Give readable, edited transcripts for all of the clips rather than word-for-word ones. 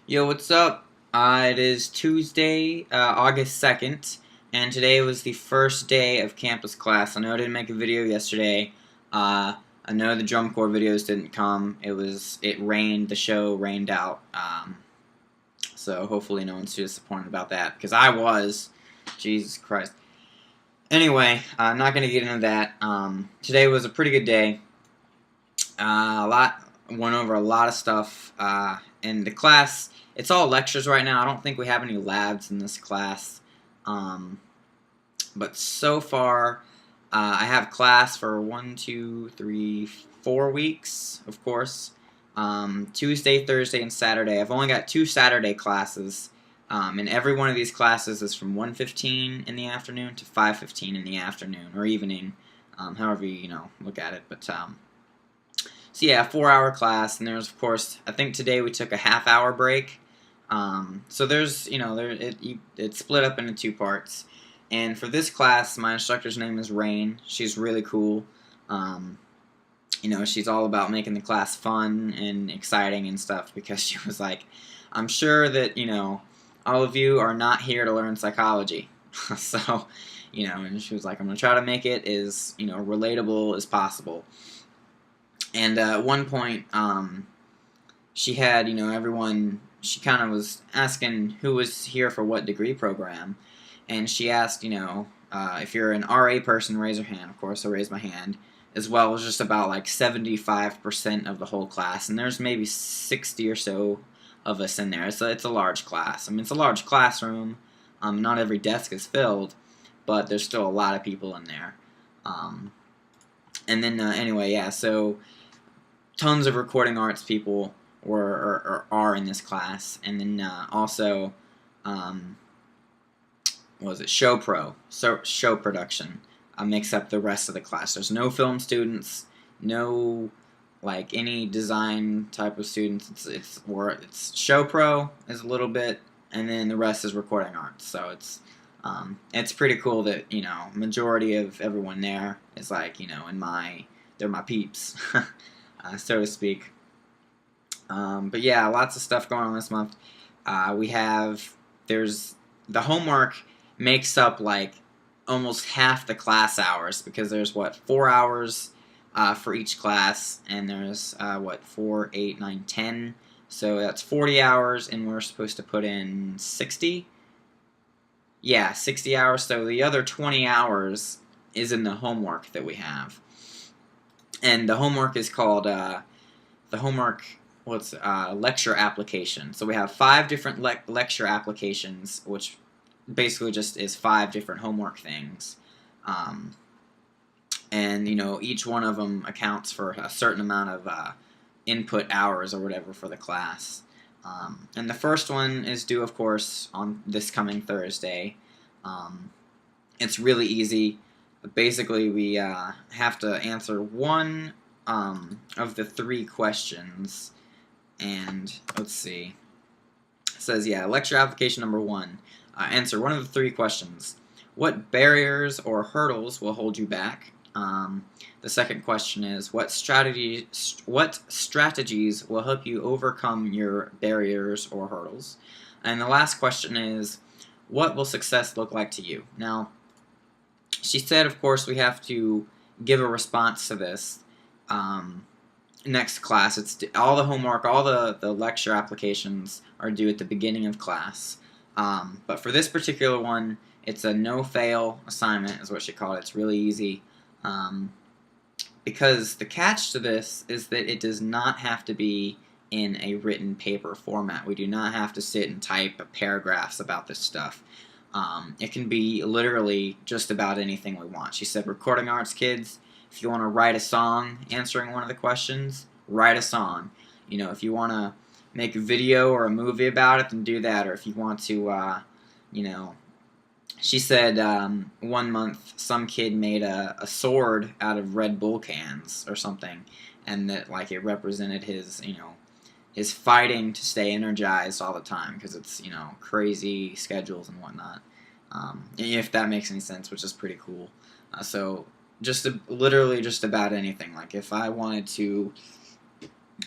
Yo, what's up? It is Tuesday, August 2nd, and today was the first day of campus class. I know I didn't make a video yesterday. I know the drum corps videos didn't come. It rained, the show rained out. So hopefully no one's too disappointed about that, because I was. Jesus Christ. Anyway, I'm not going to get into that. Today was a pretty good day. Went over a lot of stuff in the class. It's all lectures right now. I don't think we have any labs in this class. But so far, I have class for 4 weeks, of course. Tuesday, Thursday, and Saturday. I've only got 2 Saturday classes. And every one of these classes is from 1:15 in the afternoon to 5:15 in the afternoon, or evening, however you look at it. But so yeah, 4-hour class, and there's, of course, I think today we took a half-hour break. So there's, it's split up into 2 parts. And for this class, my instructor's name is Rain. She's really cool. She's all about making the class fun and exciting and stuff, because she was like, I'm sure that, all of you are not here to learn psychology. So, and she was like, I'm going to try to make it as, relatable as possible. And at one point, she had, everyone, she kind of was asking who was here for what degree program. And she asked, if you're an RA person, raise your hand. Of course, I raised my hand. As well as just about like 75% of the whole class. And there's maybe 60 or so of us in there. So it's a large class. I mean, it's a large classroom. Not every desk is filled, but there's still a lot of people in there. And then, anyway, yeah, so tons of recording arts people are in this class. And then also, what was it, show production makes up the rest of the class. There's no film students, no like any design type of students. It's show pro is a little bit, and then the rest is recording arts. So it's pretty cool that majority of everyone there is like they're my peeps, so to speak. But yeah, lots of stuff going on this month. There's the homework makes up like almost half the class hours, because there's 4 hours for each class, and there's 4, 8, 9, 10. So that's 40 hours, and we're supposed to put in 60. Yeah, 60 hours. So the other 20 hours is in the homework that we have, and the homework is called lecture application. So we have 5 different lecture applications, which basically just is 5 different homework things. And each one of them accounts for a certain amount of input hours or whatever for the class. And the first one is due, of course, on this coming Thursday. It's really easy. Basically, we have to answer one of the 3 questions. And let's see. It says, lecture application number 1. Answer one of the 3 questions. What barriers or hurdles will hold you back? The second question is, what strategies will help you overcome your barriers or hurdles? And the last question is, what will success look like to you? Now, she said, of course, we have to give a response to this next class. It's all the homework, all the lecture applications are due at the beginning of class. But for this particular one, it's a no-fail assignment, is what she called it. It's really easy. Because the catch to this is that it does not have to be in a written paper format. We do not have to sit and type paragraphs about this stuff. It can be literally just about anything we want. She said, recording arts kids, if you want to write a song answering one of the questions, write a song. If you want to make a video or a movie about it, then do that. Or if you want to, she said 1 month some kid made a sword out of Red Bull cans or something, and that it represented his his fighting to stay energized all the time, because it's crazy schedules and whatnot. If that makes any sense, which is pretty cool. So literally just about anything. Like if I wanted to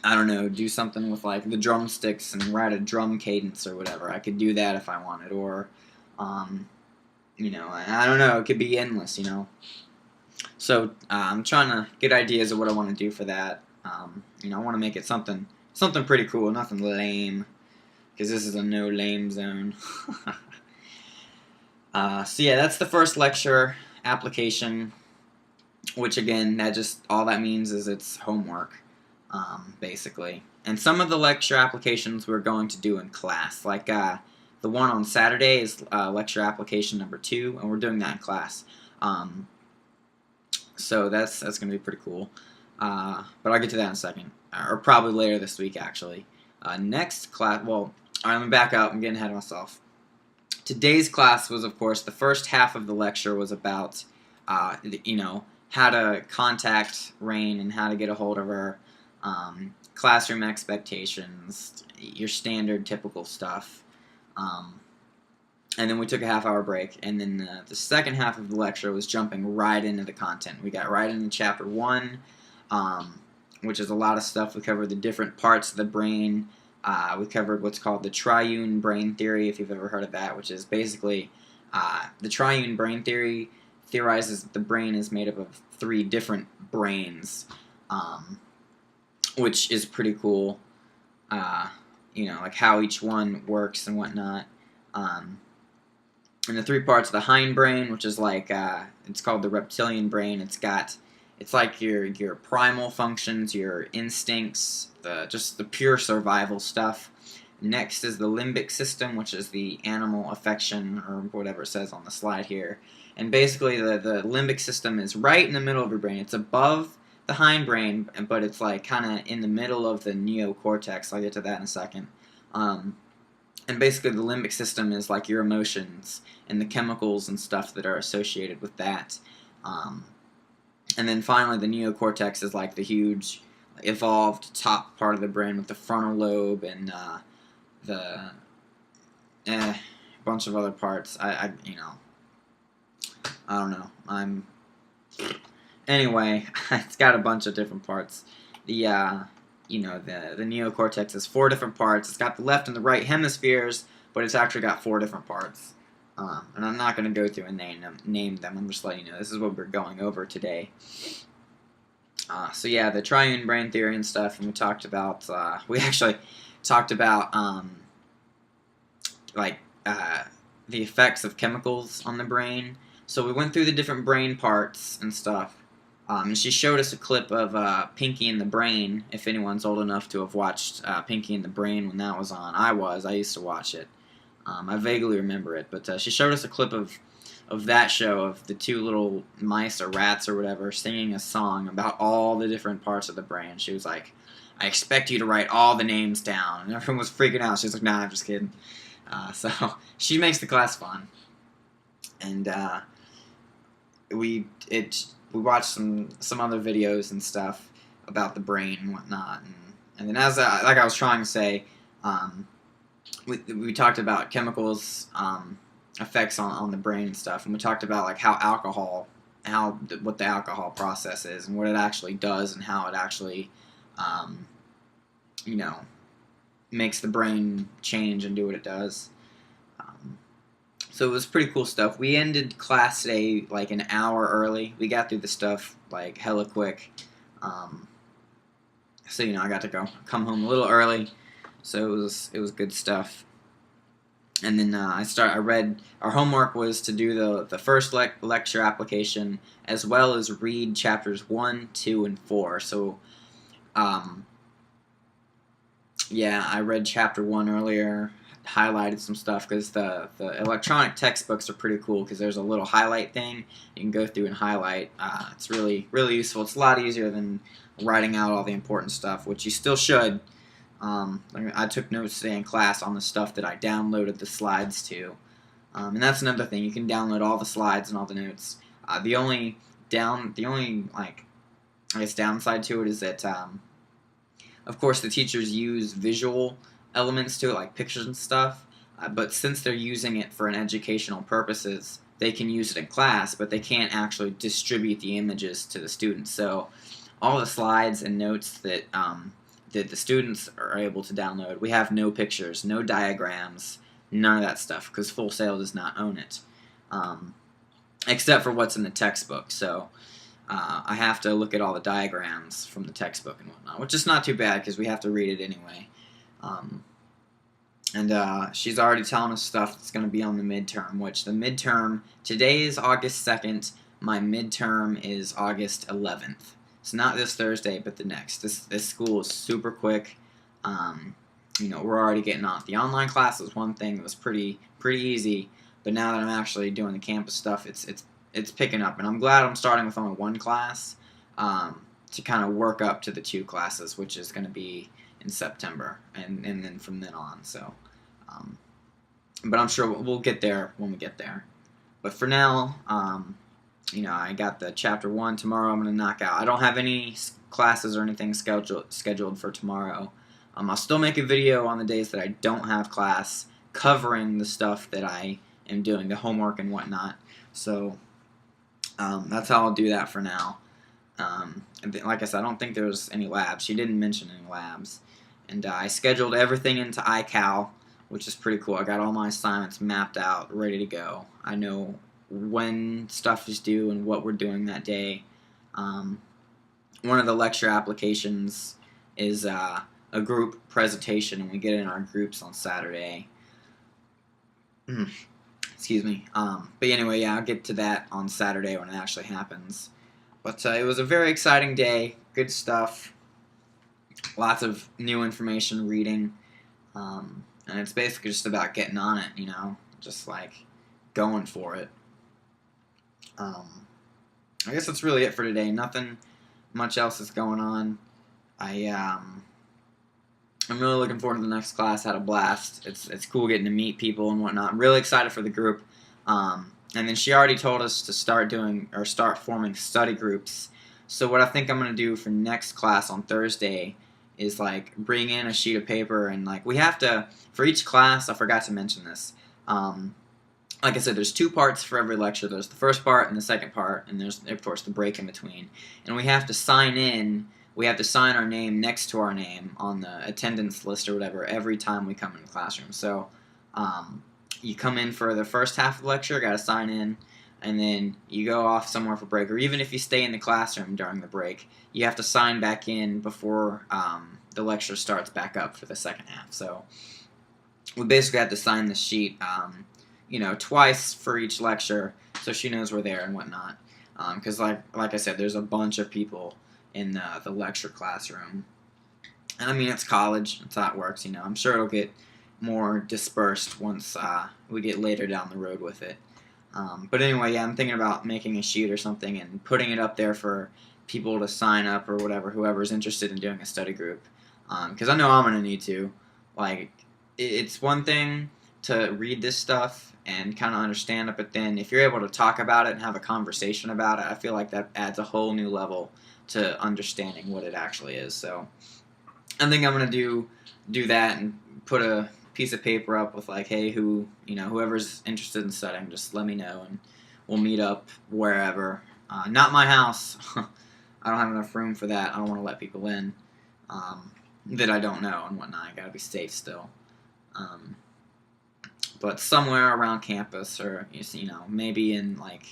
I don't know, do something with like the drumsticks and write a drum cadence or whatever. I could do that if I wanted, or um, I don't know. It could be endless, So I'm trying to get ideas of what I want to do for that. I want to make it something pretty cool, nothing lame, because this is a no lame zone. So yeah, that's the first lecture application, which again, all that means is it's homework, basically. And some of the lecture applications we're going to do in class, like the one on Saturday is lecture application number 2, and we're doing that in class. So that's going to be pretty cool. But I'll get to that in a second, or probably later this week, actually. Next class, well, all right, let me back up. I'm getting ahead of myself. Today's class was, of course, the first half of the lecture was about, how to contact Rain and how to get a hold of her, classroom expectations, your standard typical stuff. And then we took a half-hour break, and then the second half of the lecture was jumping right into the content. We got right into Chapter 1, which is a lot of stuff. We covered the different parts of the brain. We covered what's called the triune brain theory, if you've ever heard of that, which is basically the triune brain theory theorizes that the brain is made up of 3 different brains, which is pretty cool. Like how each one works and whatnot. And the 3 parts of the hindbrain, which is like it's called the reptilian brain. It's like your primal functions, your instincts, just the pure survival stuff. Next is the limbic system, which is the animal affection, or whatever it says on the slide here. And basically the limbic system is right in the middle of your brain. It's above the hindbrain, but it's like kind of in the middle of the neocortex. I'll get to that in a second. And basically the limbic system is like your emotions and the chemicals and stuff that are associated with that. And then finally the neocortex is like the huge evolved top part of the brain with the frontal lobe and the bunch of other parts. I don't know. Anyway, it's got a bunch of different parts. The neocortex has 4 different parts. It's got the left and the right hemispheres, but it's actually got 4 different parts. And I'm not going to go through and name them. I'm just letting you know this is what we're going over today. So yeah, the triune brain theory and stuff, and we talked about, we actually talked about, the effects of chemicals on the brain. So we went through the different brain parts and stuff. And she showed us a clip of Pinky and the Brain, if anyone's old enough to have watched Pinky and the Brain when that was on. I used to watch it. I vaguely remember it, but she showed us a clip of that show, of the 2 little mice or rats or whatever singing a song about all the different parts of the brain. She was like, I expect you to write all the names down. And everyone was freaking out. She was like, nah, I'm just kidding. So she makes the class fun. And we watched some other videos and stuff about the brain and whatnot, and then like I was trying to say, we talked about chemicals effects on the brain and stuff, and we talked about like what the alcohol process is and what it actually does and how it actually makes the brain change and do what it does. So it was pretty cool stuff. We ended class today like an hour early. We got through the stuff like hella quick. So I got to come home a little early. So it was good stuff. And then I read, our homework was to do the first lecture application as well as read chapters 1, 2, and 4. So yeah, I read chapter 1 earlier, highlighted some stuff because the electronic textbooks are pretty cool because there's a little highlight thing you can go through and highlight. It's really, really useful. It's a lot easier than writing out all the important stuff, which you still should. I took notes today in class on the stuff that I downloaded the slides to. And that's another thing. You can download all the slides and all the notes. The only downside to it is that of course the teachers use visual elements to it, like pictures and stuff, but since they're using it for an educational purposes, they can use it in class, but they can't actually distribute the images to the students. So all the slides and notes that that the students are able to download. We have no pictures, no diagrams, none of that stuff, because Full Sail does not own it, except for what's in the textbook. So I have to look at all the diagrams from the textbook and whatnot, which is not too bad because we have to read it anyway. And she's already telling us stuff that's going to be on the midterm, which the midterm, today is August 2nd, my midterm is August 11th. It's not this Thursday, but the next. This school is super quick. We're already getting off. The online class was one thing that was pretty easy, but now that I'm actually doing the campus stuff, it's picking up, and I'm glad I'm starting with only one class to kind of work up to the 2 classes, which is going to be in September, and then from then on. So, but I'm sure we'll get there when we get there. But for now, I got the chapter 1 tomorrow. I'm going to knock out. I don't have any classes or anything scheduled for tomorrow. I'll still make a video on the days that I don't have class, covering the stuff that I am doing, the homework and whatnot. So that's how I'll do that for now. Like I said, I don't think there's any labs. She didn't mention any labs. And I scheduled everything into iCal, which is pretty cool. I got all my assignments mapped out, ready to go. I know when stuff is due and what we're doing that day. One of the lecture applications is a group presentation, and we get in our groups on Saturday. Excuse me. But anyway, yeah, I'll get to that on Saturday when it actually happens. But it was a very exciting day. Good stuff. Lots of new information reading. And it's basically just about getting on it, just like going for it. I guess that's really it for today. Nothing much else is going on. I'm really looking forward to the next class. I had a blast. It's cool getting to meet people and whatnot. I'm really excited for the group. And then she already told us to start forming study groups. So what I think I'm going to do for next class on Thursday is like bring in a sheet of paper, and like we have to, for each class, I forgot to mention this. Like I said, there's 2 parts for every lecture. There's the first part and the second part, and there's, of course, the break in between. And we have to sign in. We have to sign our name next to our name on the attendance list or whatever every time we come in the classroom. So you come in for the first half of the lecture, got to sign in, and then you go off somewhere for break. Or even if you stay in the classroom during the break, you have to sign back in before the lecture starts back up for the second half. So we basically have to sign the sheet twice for each lecture, so she knows we're there and whatnot. Because like I said, there's a bunch of people in the lecture classroom. And I mean, it's college. That's how it works, I'm sure it'll get more dispersed once we get later down the road with it. But anyway, yeah, I'm thinking about making a sheet or something and putting it up there for people to sign up or whatever, whoever's interested in doing a study group. Because I know I'm going to need to. Like, it's one thing to read this stuff and kind of understand it, but then if you're able to talk about it and have a conversation about it, I feel like that adds a whole new level to understanding what it actually is. So I think I'm going to do that and put a piece of paper up with like, hey, whoever's interested in studying, just let me know and we'll meet up wherever. Not my house. I don't have enough room for that. I don't want to let people in that I don't know and whatnot. I gotta be safe still. But somewhere around campus, or maybe in like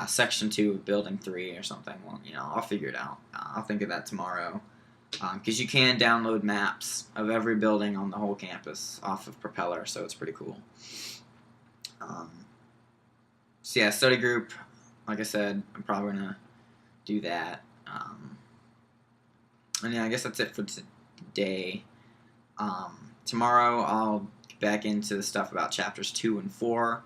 section 2 of building 3 or something. Well, I'll figure it out. I'll think of that tomorrow. Because you can download maps of every building on the whole campus off of Propeller, so it's pretty cool. So yeah, study group, like I said, I'm probably going to do that. And yeah, I guess that's it for today. Tomorrow I'll get back into the stuff about chapters 2 and 4,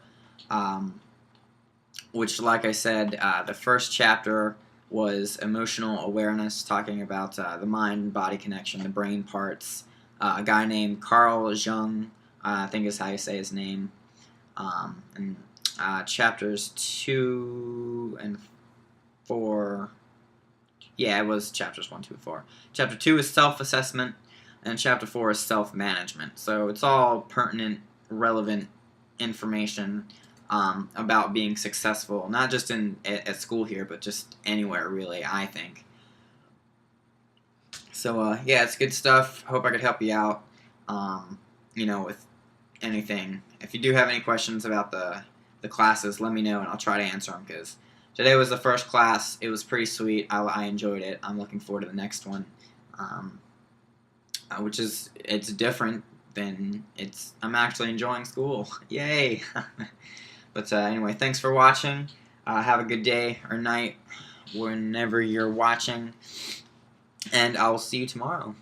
which, like I said, the first chapter was emotional awareness, talking about the mind-body connection, the brain parts. A guy named Carl Jung, I think is how you say his name. And chapters 2 and 4, yeah, it was chapters 1, 2, and 4. Chapter 2 is self-assessment, and chapter 4 is self-management. So it's all pertinent, relevant information about being successful, not just at school here, but just anywhere, really, I think. So yeah, it's good stuff. Hope I could help you out. With anything. If you do have any questions about the classes, let me know and I'll try to answer them. Because today was the first class. It was pretty sweet. I enjoyed it. I'm looking forward to the next one, um, it's different than I'm actually enjoying school. Yay! But anyway, thanks for watching. Have a good day or night whenever you're watching, and I will see you tomorrow.